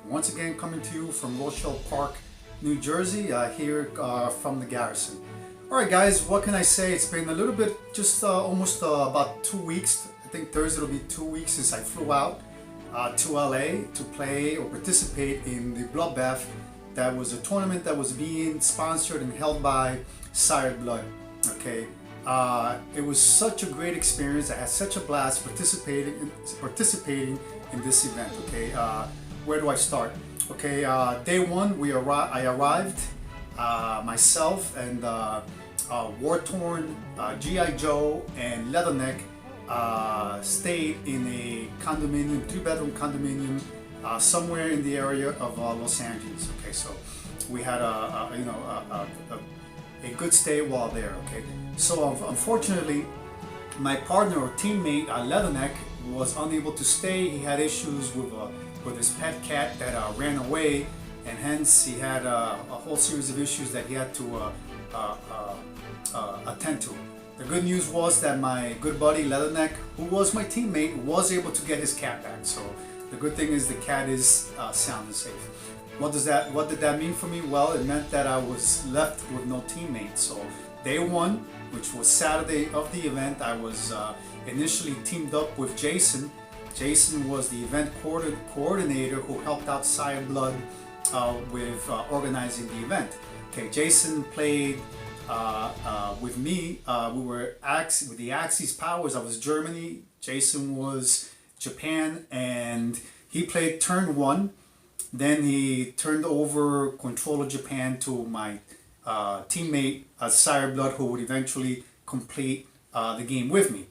once again coming to you from Rochelle Park, New Jersey, here from the Garrison. Alright guys, what can I say? It's been a little bit, just almost about 2 weeks. I think Thursday will be 2 weeks since I flew out to LA to play or participate in the Bloodbath. That was a tournament that was being sponsored and held by Sired Blood. Okay, it was such a great experience. I had such a blast participating in this event. Okay, where do I start? Okay, day one I arrived, myself and War-Torn, G.I. Joe, and Leatherneck stayed in a condominium, 3-bedroom condominium, somewhere in the area of Los Angeles. Okay, so we had a good stay while there. Okay, so unfortunately, my partner or teammate Leatherneck was unable to stay. He had issues with his pet cat that ran away, and hence he had a whole series of issues that he had to attend to. The good news was that my good buddy Leatherneck, who was my teammate, was able to get his cat back. So the good thing is the cat is sound and safe. What did that mean for me? Well, it meant that I was left with no teammates. So day one, which was Saturday of the event, I was initially teamed up with Jason. Jason was the event coordinator who helped out Sired Blood with organizing the event. Okay, Jason played with me. We were with the Axis Powers. I was Germany. Jason was Japan, and he played turn one. Then he turned over control of Japan to my teammate Sired Blood, who would eventually complete the game with me.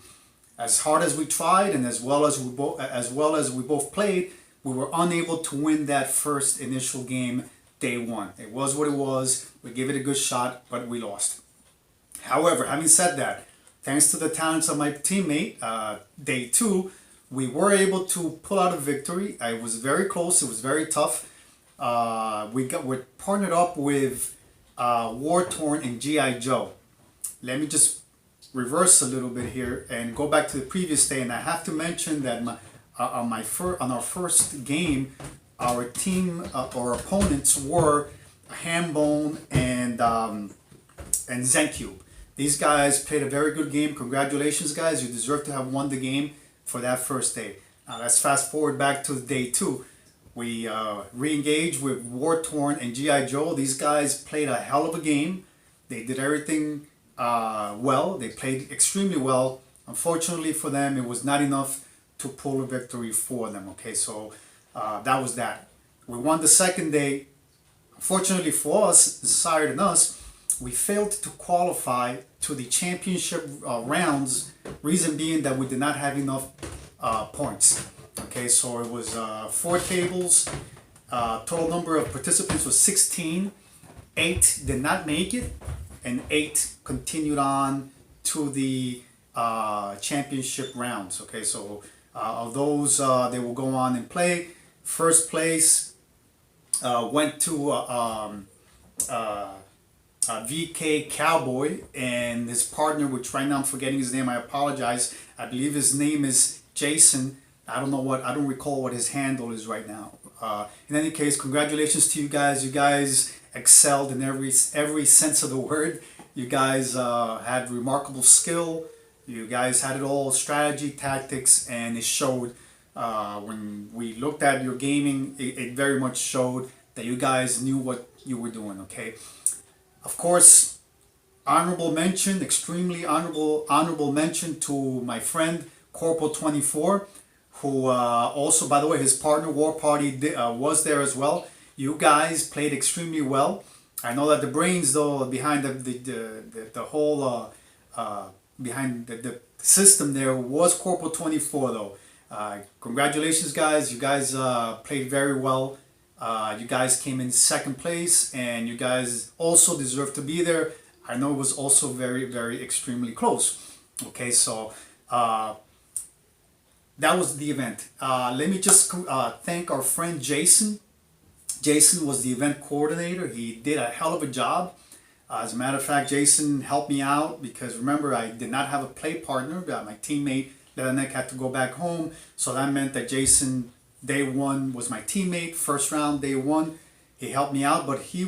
As hard as we tried, and as well as we both played, we were unable to win that first initial game, day one. It was what it was. We gave it a good shot, but we lost. However, having said that, thanks to the talents of my teammate, day two, we were able to pull out a victory. It was very close. It was very tough. We're partnered up with War-Torn and G.I. Joe. Let me just reverse a little bit here and go back to the previous day. And I have to mention that on our first game, our team or opponents were Hambone and Zencube. These guys played a very good game. Congratulations, guys! You deserve to have won the game for that first day. Now let's fast forward back to day two. We re-engaged with War-Torn and G.I. Joe. These guys played a hell of a game. They did everything well. They played extremely well. Unfortunately for them, it was not enough to pull a victory for them. Okay, so that was that. We won the second day. Unfortunately for us, Sired and us, we failed to qualify to the championship rounds. Reason being that we did not have enough points. Okay, so it was 4 tables. Total number of participants was 16. 8 did not make it, and 8 continued on to the championship rounds. Okay, so of those, they will go on and play. First place went to VK Cowboy and his partner, which right now I'm forgetting his name. I apologize. I believe his name is Jason. I don't recall what his handle is right now. In any case, congratulations to you guys. You guys excelled in every sense of the word. You guys had remarkable skill. You guys had it all, strategy, tactics, and it showed. When we looked at your gaming, it very much showed that you guys knew what you were doing. Okay. Of course, honorable mention, extremely honorable mention to my friend Corporal 24, who also, by the way, his partner War Party was there as well. You guys played extremely well. I know that the brains, though, behind the whole behind the system there was Corporal 24, though. Congratulations, guys! You guys played very well. You guys came in second place, and you guys also deserve to be there. I know it was also very extremely close. Okay, so that was the event. Let me just thank our friend Jason. Jason was the event coordinator. He did a hell of a job. As a matter of fact, Jason helped me out because remember, I did not have a play partner. My teammate Leatherneck had to go back home, so that meant that Jason day one was my teammate. First round, day one, he helped me out, but he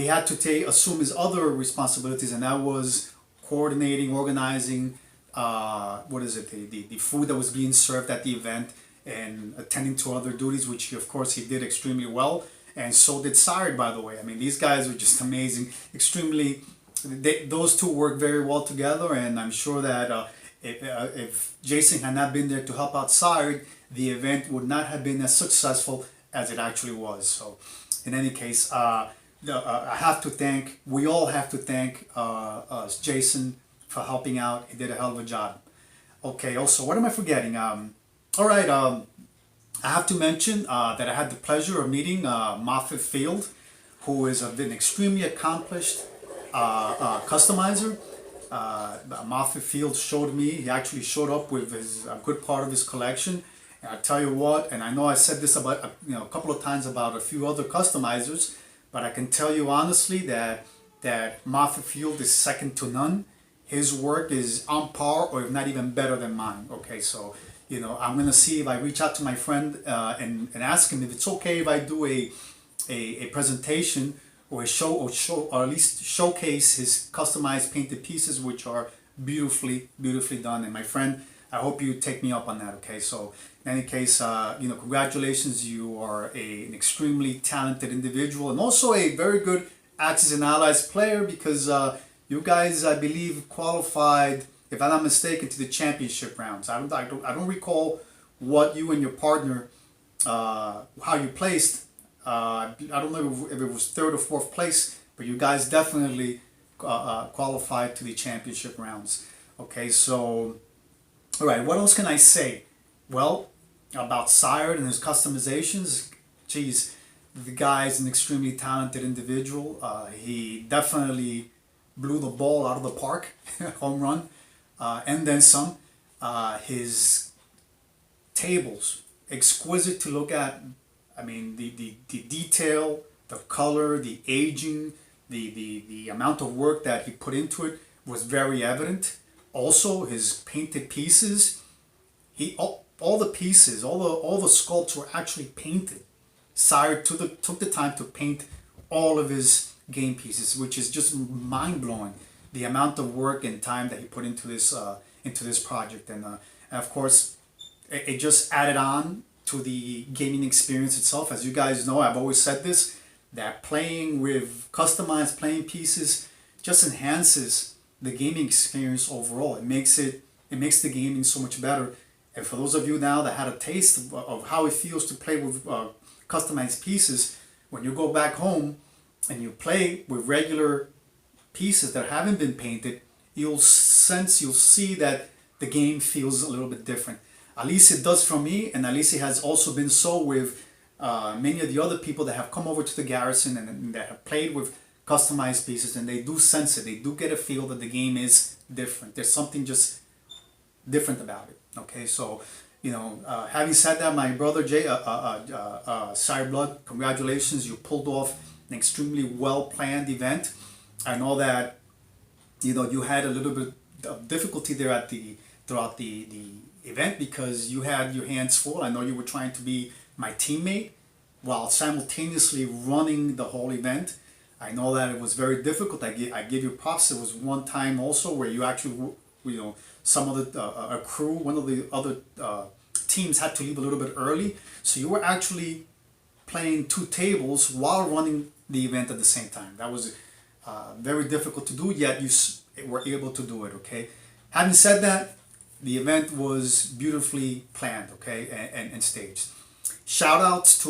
had to assume his other responsibilities, and that was coordinating, organizing, what is it, the food that was being served at the event, and attending to other duties, which of course he did extremely well, and so did Sired, by the way. I mean, these guys were just amazing, extremely. Those two work very well together, and I'm sure that if Jason had not been there to help out Sired, the event would not have been as successful as it actually was. So, in any case, we all have to thank Jason for helping out. He did a hell of a job. Okay, also, what am I forgetting? All right, I have to mention that I had the pleasure of meeting Moffett Field, who is an extremely accomplished customizer. Moffett Field showed me, he actually showed up with a good part of his collection. And I tell you what, and I know I said this about a couple of times about a few other customizers, but I can tell you honestly that Moffett Field is second to none. His work is on par, or if not even better than mine. Okay, so I'm gonna see if I reach out to my friend and ask him if it's okay if I do a presentation or or at least showcase his customized painted pieces, which are beautifully done. And my friend, I hope you take me up on that. Okay, so in any case, congratulations. You are an extremely talented individual and also a very good Axis and Allies player, because you guys, I believe, qualified, if I'm not mistaken, to the championship rounds. I don't recall what you and your partner, how you placed. I don't know if it was third or fourth place, but you guys definitely qualified to the championship rounds. Okay, so, all right, what else can I say? Well, about Sired and his customizations, geez, the guy is an extremely talented individual. He definitely blew the ball out of the park, home run, and then some. His tables, exquisite to look at. I mean, the detail, the color, the aging, the amount of work that he put into it was very evident. Also, his painted pieces, all the pieces, all the sculpts were actually painted. Sired took the time to paint all of his game pieces, which is just mind blowing. The amount of work and time that he put into this project, and of course, it just added on to the gaming experience itself. As you guys know, I've always said this, that playing with customized playing pieces just enhances the gaming experience overall. It makes the gaming so much better. And for those of you now that had a taste of how it feels to play with customized pieces, when you go back home and you play with regular pieces that haven't been painted, you'll see that the game feels a little bit different. At least it does for me, and at least it has also been so with many of the other people that have come over to the Garrison and that have played with customized pieces, and they do sense it. They do get a feel that the game is different. There's something just different about it. Okay, so having said that, my brother Jay, Sired Blood, congratulations! You pulled off an extremely well planned event. I know that you had a little bit of difficulty there throughout the event because you had your hands full. I know you were trying to be my teammate while simultaneously running the whole event. I know that it was very difficult. I give you props. There was one time also where you actually, some of the a crew, one of the other teams had to leave a little bit early, so you were actually playing two tables while running the event at the same time. That was very difficult to do, yet you were able to do it. Okay. Having said that, the event was beautifully planned, okay, and staged. Shout outs to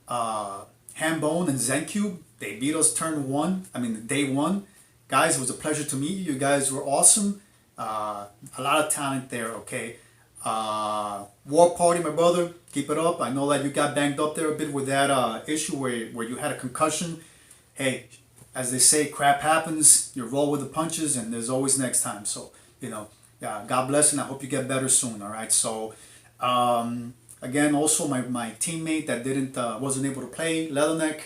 Hambone and Zencube. They beat us day one. Guys, it was a pleasure to meet you. You guys were awesome. A lot of talent there, okay. War Party, my brother, keep it up. I know that you got banged up there a bit with that issue where you had a concussion. Hey, as they say, crap happens. You roll with the punches, and there's always next time. So, yeah, God bless, and I hope you get better soon. All right. So, again, also my teammate that wasn't able to play, Leatherneck.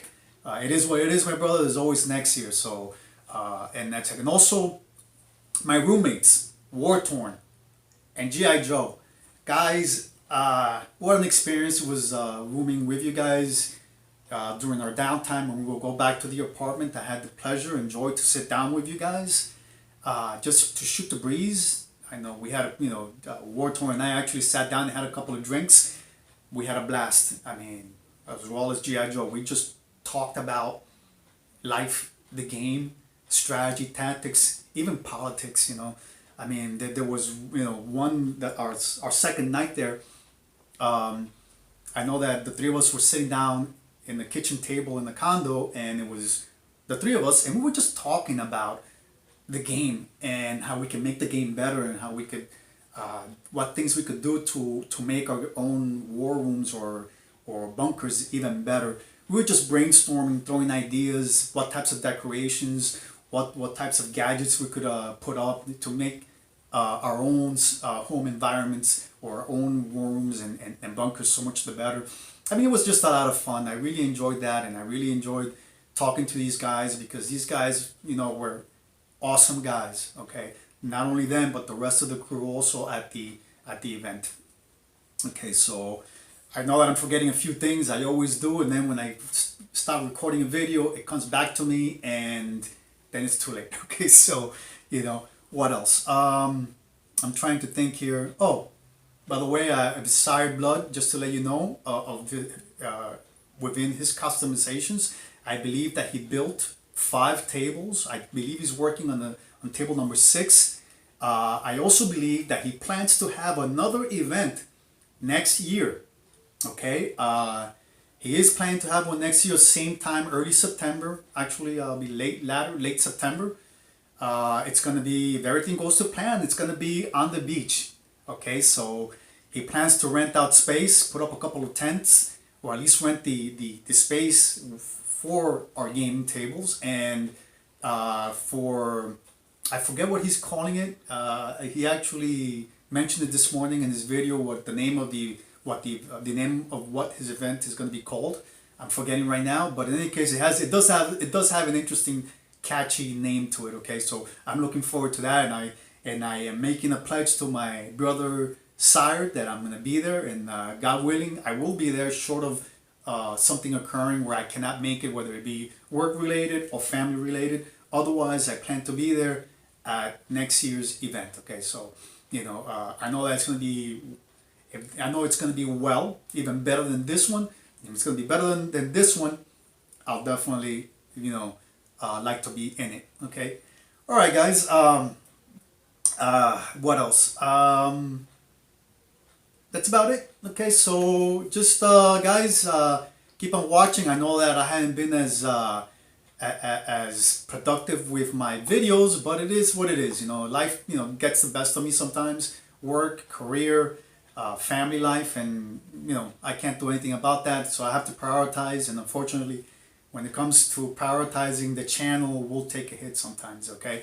It is what it is, my brother. There's always next year. So, and that's it. And also, my roommates, War Torn and GI Joe, guys. What an experience it was rooming with you guys during our downtime when we will go back to the apartment. I had the pleasure and joy to sit down with you guys just to shoot the breeze. I know we had, War Torn and I actually sat down and had a couple of drinks. We had a blast. I mean, as well as G.I. Joe, we just talked about life, the game, strategy, tactics, even politics. I mean, there was one that our second night there. I know that the three of us were sitting down in the kitchen table in the condo, and it was the three of us, and we were just talking about the game and how we can make the game better, and how we could, what things we could do to make our own war rooms or bunkers even better. We were just brainstorming, throwing ideas, what types of decorations, what types of gadgets we could put up to make our own home environments or our own war rooms and bunkers so much the better. I mean, it was just a lot of fun. I really enjoyed that, and I really enjoyed talking to these guys, because these guys, were awesome guys. Okay, not only them, but the rest of the crew also at the event. Okay, so I know that I'm forgetting a few things. I always do, and then when I start recording a video, it comes back to me, and then it's too late. Okay, so what else? I'm trying to think here. Oh, by the way, Sire Blood, just to let you know, within his customizations, I believe that he built 5 tables. I believe he's working on table number 6. I also believe that he plans to have another event next year. Okay, he is planning to have one next year, same time, early September. Actually, it'll be late September. It's gonna be, if everything goes to plan, it's gonna be on the beach. Okay, so he plans to rent out space, put up a couple of tents, or at least rent the space for our gaming tables, and for, I forget what he's calling it. He actually mentioned it this morning in his video, what the name of what his event is going to be called. I'm forgetting right now, but in any case, it does have an interesting, catchy name to it. Okay, so I'm looking forward to that, and I am making a pledge to my brother Sire that I'm going to be there, and God willing, I will be there, short of something occurring where I cannot make it, whether it be work related or family related. Otherwise, I plan to be there at next year's event. Okay, so I know that it's going to be. I know it's going to be even better than this one. If it's going to be better than this one, I'll definitely, like to be in it. Okay. All right, guys. What else? That's about it. Okay. So just guys, keep on watching. I know that I haven't been as productive with my videos, but it is what it is. Life, gets the best of me sometimes. Work, career. Family life, and I can't do anything about that, so I have to prioritize, and unfortunately when it comes to prioritizing, the channel will take a hit sometimes. Okay.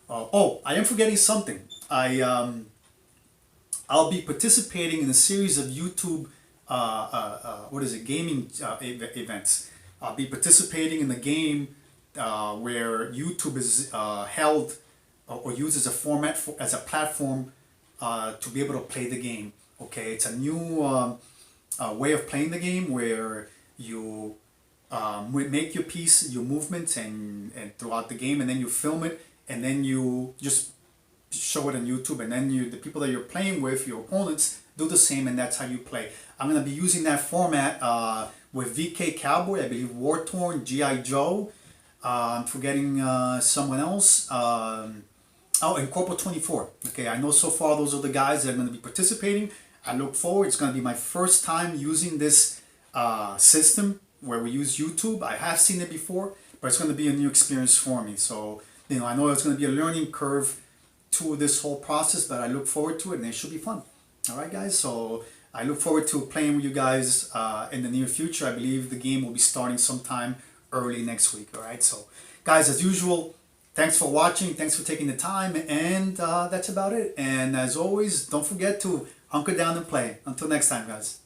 Oh, I am forgetting something. I'll be participating in a series of YouTube gaming events. I'll be participating in the game where YouTube is held or uses a format as a platform to be able to play the game. Okay, it's a new way of playing the game where you make your piece, your movements, and throughout the game, and then you film it, and then you just show it on YouTube, and then the people that you're playing with, your opponents, do the same, and that's how you play. I'm gonna be using that format with VK Cowboy, I believe War Torn, G.I. Joe. I'm forgetting someone else. Oh, and Corporal 24. Okay, I know so far those are the guys that are going to be participating. I look forward. It's going to be my first time using this system where we use YouTube. I have seen it before, but it's going to be a new experience for me. So, I know it's going to be a learning curve to this whole process, but I look forward to it, and it should be fun. All right, guys. So I look forward to playing with you guys in the near future. I believe the game will be starting sometime early next week. All right. So, guys, as usual, thanks for watching. Thanks for taking the time. And that's about it. And as always, don't forget to hunker down and play. Until next time, guys.